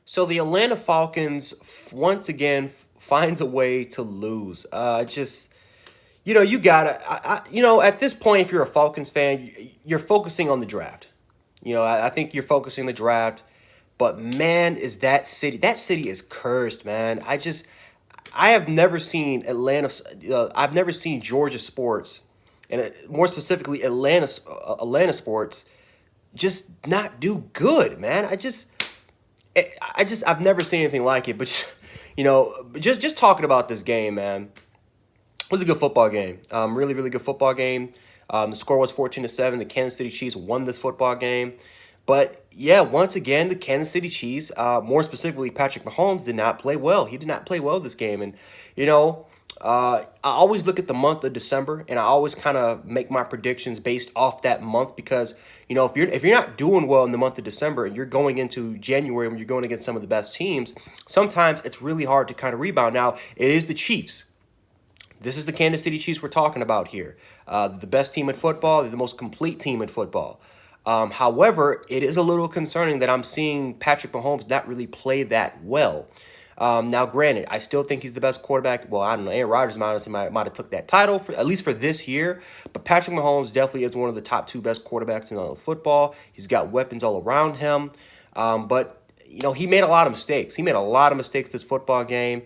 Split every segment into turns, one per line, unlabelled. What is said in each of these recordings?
So the Atlanta Falcons once again finds a way to lose. Just you gotta. At this point, if you're a Falcons fan, you're focusing on the draft. I think you're focusing on the draft. But man, is that city? That city is cursed, man. I have never seen Atlanta. I've never seen Georgia sports, and more specifically Atlanta sports, just not do good, man. I've never seen anything like it. But just talking about this game, man, it was a good football game. Really, really good football game. The score was 14-7. The Kansas City Chiefs won this football game. But yeah, once again, the Kansas City Chiefs, more specifically Patrick Mahomes, did not play well. He did not play well this game, and you know, I always look at the month of December, and I always kind of make my predictions based off that month because if you're not doing well in the month of December and you're going into January when you're going against some of the best teams, sometimes it's really hard to kind of rebound. Now it is the Chiefs. This is the Kansas City Chiefs we're talking about here. The best team in football, the most complete team in football. However, it is a little concerning that I'm seeing Patrick Mahomes not really play that well. Now, granted, I still think he's the best quarterback. Well, I don't know. Aaron Rodgers might have took that title for at least for this year, but Patrick Mahomes definitely is one of the top two best quarterbacks in all of football. He's got weapons all around him, but he made a lot of mistakes. He made a lot of mistakes this football game.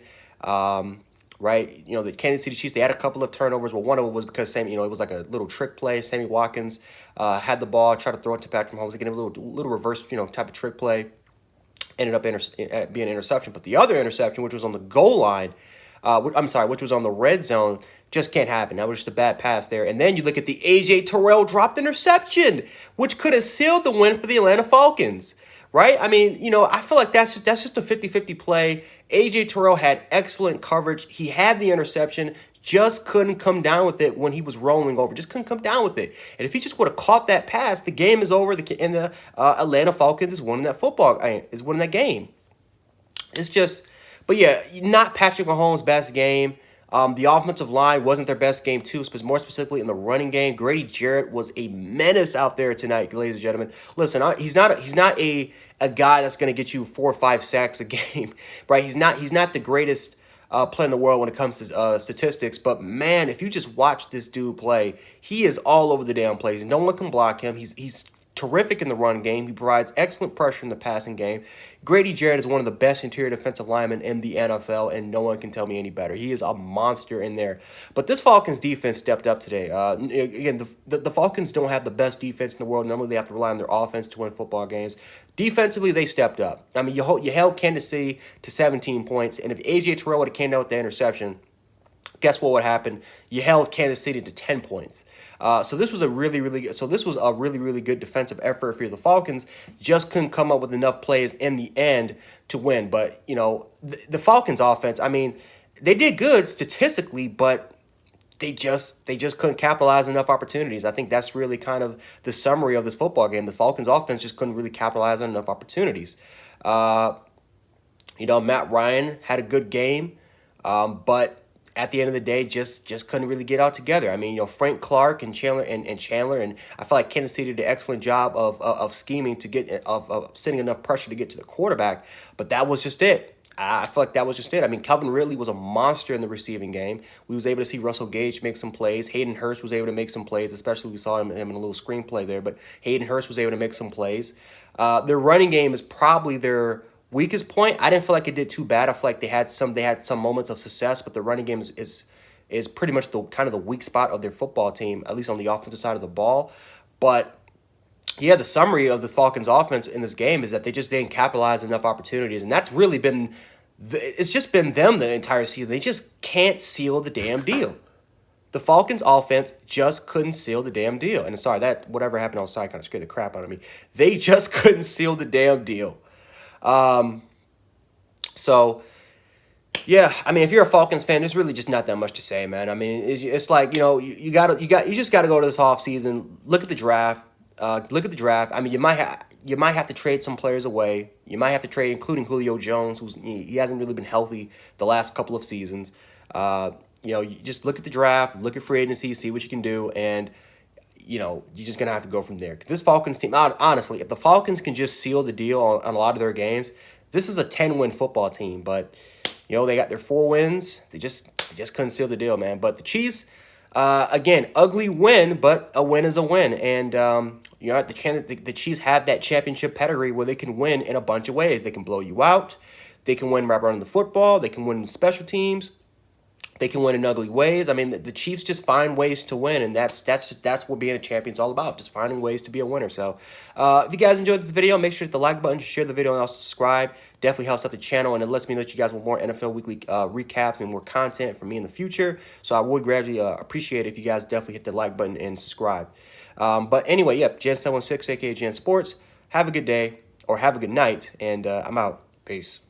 Right? The Kansas City Chiefs, they had a couple of turnovers. Well, one of them was because it was like a little trick play. Sammy Watkins had the ball, tried to throw it to Patrick Mahomes, again, a little reverse, type of trick play. Ended up being an interception. But the other interception, which was on the goal line, which was on the red zone, just can't happen. That was just a bad pass there. And then you look at the A.J. Terrell dropped interception, which could have sealed the win for the Atlanta Falcons. Right? I mean, I feel like that's just a 50-50 play. A.J. Terrell had excellent coverage. He had the interception, just couldn't come down with it when he was rolling over. Just couldn't come down with it. And if he just would have caught that pass, the game is over. The Atlanta Falcons is winning that game. It's just, but yeah, not Patrick Mahomes' best game. The offensive line wasn't their best game too, more specifically in the running game. Grady Jarrett was a menace out there tonight, ladies and gentlemen. Listen, he's not a guy that's going to get you 4 or 5 sacks a game, right? He's not the greatest player in the world when it comes to statistics. But man, if you just watch this dude play, he is all over the damn place. No one can block him. He's terrific in the run game. He provides excellent pressure in the passing game. Grady Jarrett is one of the best interior defensive linemen in the NFL, and no one can tell me any better. He is a monster in there. But this Falcons defense stepped up today. Again, the Falcons don't have the best defense in the world. Normally, they have to rely on their offense to win football games. Defensively, they stepped up. I mean, you held Kansas City to 17 points, and if A.J. Terrell would have came down with the interception, guess what would happen? You held Kansas City to 10 points. So this was a really, really good defensive effort for the Falcons. Just couldn't come up with enough plays in the end to win. But the Falcons offense, I mean, they did good statistically, but they just couldn't capitalize enough opportunities. I think that's really kind of the summary of this football game. The Falcons offense just couldn't really capitalize on enough opportunities. Matt Ryan had a good game, but at the end of the day, just couldn't really get out together. I mean, Frank Clark and Chandler and I feel like Kansas City did an excellent job of scheming to get of sending enough pressure to get to the quarterback, but that was just it. I feel like that was just it. I mean, Calvin Ridley was a monster in the receiving game. We was able to see Russell Gage make some plays. Hayden Hurst was able to make some plays, especially we saw him in a little screenplay there. But Hayden Hurst was able to make some plays. Their running game is probably their weakest point. I didn't feel like it did too bad. I feel like they had some moments of success, but the running game is pretty much the kind of the weak spot of their football team, at least on the offensive side of the ball. But yeah, the summary of this Falcons offense in this game is that they just didn't capitalize enough opportunities, and that's really been it's just been them the entire season. They just can't seal the damn deal. The Falcons offense just couldn't seal the damn deal. And I'm sorry, that whatever happened outside kind of scared the crap out of me. They just couldn't seal the damn deal. So yeah, I mean, if you're a Falcons fan, there's really just not that much to say, man. I mean, it's like you just got to go to this offseason, look at the draft, I mean, you might have to trade some players away. You might have to trade, including Julio Jones, he hasn't really been healthy the last couple of seasons. You just look at the draft, look at free agency, see what you can do, and you're just gonna have to go from there. This Falcons team, honestly, if the Falcons can just seal the deal on a lot of their games, this is a 10-win football team, but you know, they got their 4 wins. They just couldn't seal the deal, man. But the Chiefs, again, ugly win, but a win is a win. And you know, the Chiefs have that championship pedigree where they can win in a bunch of ways. They can blow you out. They can win right running the football. They can win in special teams. They can win in ugly ways. I mean, the Chiefs just find ways to win, and that's what being a champion's all about, just finding ways to be a winner. So if you guys enjoyed this video, make sure to hit the like button, share the video, and also subscribe. Definitely helps out the channel, and it lets me know that you guys want more NFL Weekly recaps and more content from me in the future. So I would gradually appreciate it if you guys definitely hit the like button and subscribe. But anyway, yep, Jen716, aka Jen Sports. Have a good day, or have a good night, and I'm out. Peace.